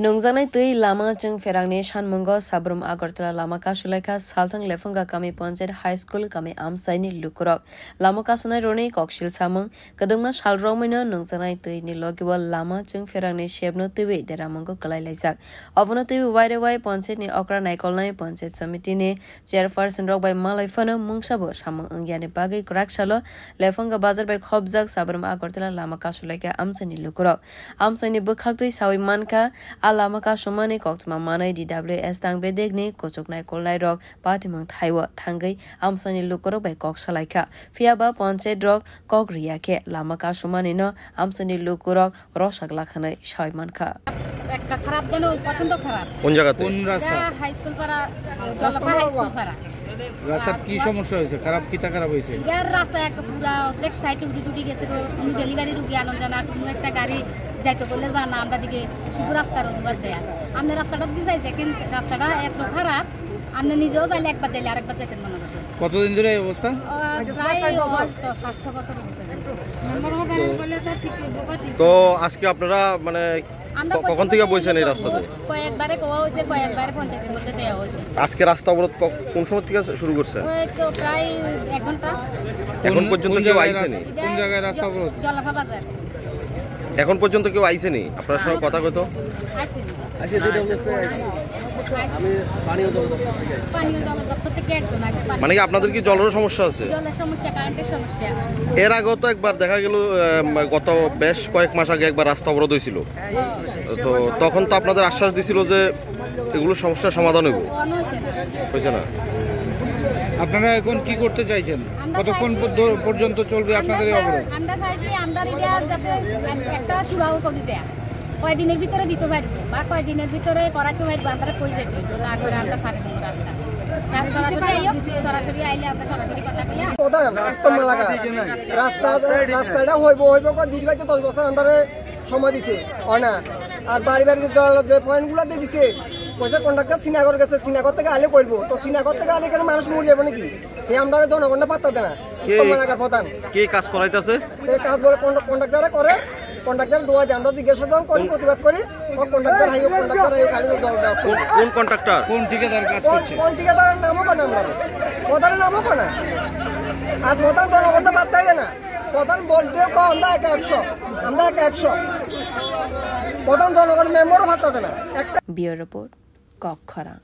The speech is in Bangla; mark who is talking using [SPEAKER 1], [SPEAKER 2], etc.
[SPEAKER 1] Nungjanai tui lama chung ferangni Shanmungo Sabrum Agartala lama kasulaika salthang lefunga kami Ponjet High School kami amsaini lukurok lama kasunai roni kokshil samung kadungma shalromina nungjanai tui ni logiwal lama chung ferangni shebno tui deramungo kalai laijak obuna tui wide wide Ponjet ni okra naikolnai Ponjet Committee ni chairperson rok by malai fano mungsabo samung ungyani bagai krakshalo lefunga bazar by khobjak Sabrum Agartala lama kasulaika amsaini lukurok amsaini bukhaktui sawi manka alama ka somani kokchma manai DWS tang bedegni kochoknai kolnai rok patimang thaiwa thangai amsani lukorok bai kok salaika fiaba ponche drog kok riake lama ka somani no amsani lukorok rosak lakhanai shaimanka
[SPEAKER 2] একটা খারাপ দেন পছন্দ খারাপ
[SPEAKER 3] কোন জায়গাতে
[SPEAKER 4] কোন রাস্তা
[SPEAKER 2] হাই স্কুল পাড়া জলপা হাই স্কুল পাড়া
[SPEAKER 4] রাস্তা কি সমস্যা হয়েছে খারাপ কিটা খারাপ হয়েছে
[SPEAKER 2] ইয়ার রাস্তা একটা পুরা অর্ধেক সাইড উঠে গেছে কোন ডেলিভারি রুগী আনন্দ জানা কোন একটা গাড়ি যাইতে বললে জানা আমরা দিকে শুধু রাস্তার অজুহাত দেয়া আপনি রাস্তাটা দিয়ে যাই দেখেন রাস্তাটা এত খারাপ আপনি নিজেও যাইলে একবার যাইলে আরেকবার যেতেন মনে করতেন
[SPEAKER 4] কতদিন ধরে এই অবস্থা
[SPEAKER 2] প্রায় 5-6 বছর
[SPEAKER 3] তো আজকে আপনারা মানে কখন থেকে বসেন এই রাস্তাতে
[SPEAKER 2] কয়েকবারে কোয়া হইছে কয়েকবারে পঞ্চায়েতের মধ্যে দেয়া হইছে
[SPEAKER 3] আজকে রাস্তা অবরোধ কোন সময় থেকে শুরু করছে
[SPEAKER 2] ওই তো প্রায় 1 ঘন্টা
[SPEAKER 3] এখন পর্যন্ত কেউ আইছেনি
[SPEAKER 4] কোন জায়গায় রাস্তা অবরোধ
[SPEAKER 2] জলপা বাজার
[SPEAKER 3] এখন পর্যন্ত কেউ আইছেনি আপনার সঙ্গে কথা কইতো
[SPEAKER 2] আসি আমি পানীয় জল দপ্তর থেকে একজন আছে
[SPEAKER 3] মানে কি আপনাদের কি জলের সমস্যা আছে
[SPEAKER 2] জলের সমস্যা কারেন্টের সমস্যা
[SPEAKER 3] এর আগেও তো একবার দেখা গেল গত বেশ কয়েক মাস আগে একবার রাস্তা অবরোধ হয়েছিল তো তখন তো আপনাদের আশ্বাস দিছিল যে এগুলো সমস্যার সমাধান হবে হয়েছে না
[SPEAKER 4] আপনারা এখন কি করতে চাইছেন কতক্ষণ পর্যন্ত চলবে আপনাদের এই অবরোধ
[SPEAKER 2] আমরা চাইছি আমরা যাতে একটা সুরাহ করে দেয়া কয়দিনের ভিতরে দিতে পারবো বা কয়দিনের ভিতরে করাতে পারবো আমরা কই যেতে তারপরে আমরা সারি দেবো রাস্তা সরাসরি আইলে আমরা সরাসরি কথা কইয়া
[SPEAKER 5] রাস্তাটা হইব দীর্ঘ 10 বছর আমরা সময় দিছে না আর বাড়ি বাড়ি যে পয়েন্টগুলো দিয়ে দিছে পয়সা কন্ট্রাক্টর শ্রীনগর গেছে শ্রীনগর থেকে আলে করবো তো শ্রীনগর থেকে আলে এখানে মানুষ মরে যাবে নাকি এই আমরা জনগণটা পাত্তা দেয় না এলাকার প্রধান
[SPEAKER 3] কে কাজ করাইতেছে
[SPEAKER 5] এই কাজ বলে কন্ট্রাক্টরে করে কন্ট্রাক্টর দোয়া আমরা জিজ্ঞাসা করি প্রতিবাদ করি কন্ট্রাক্টর হাইও গাড়ি জল দেওয়া
[SPEAKER 3] কোন কন্ট্রাক্টর
[SPEAKER 4] কোন ঠিকাদার কাজ করছে
[SPEAKER 5] কোন ঠিকাদারের নামও কেন আমরা প্রধানের নামও কেন আর প্রধান জনগণটা পাত্তাই দেয় না প্রধান বলতে আমরা 100 আমরা 100 প্রধান জনগণ মেম্বারও পাত্তা দেয় না
[SPEAKER 1] বিউরো রিপোর্ট কক্ষরা।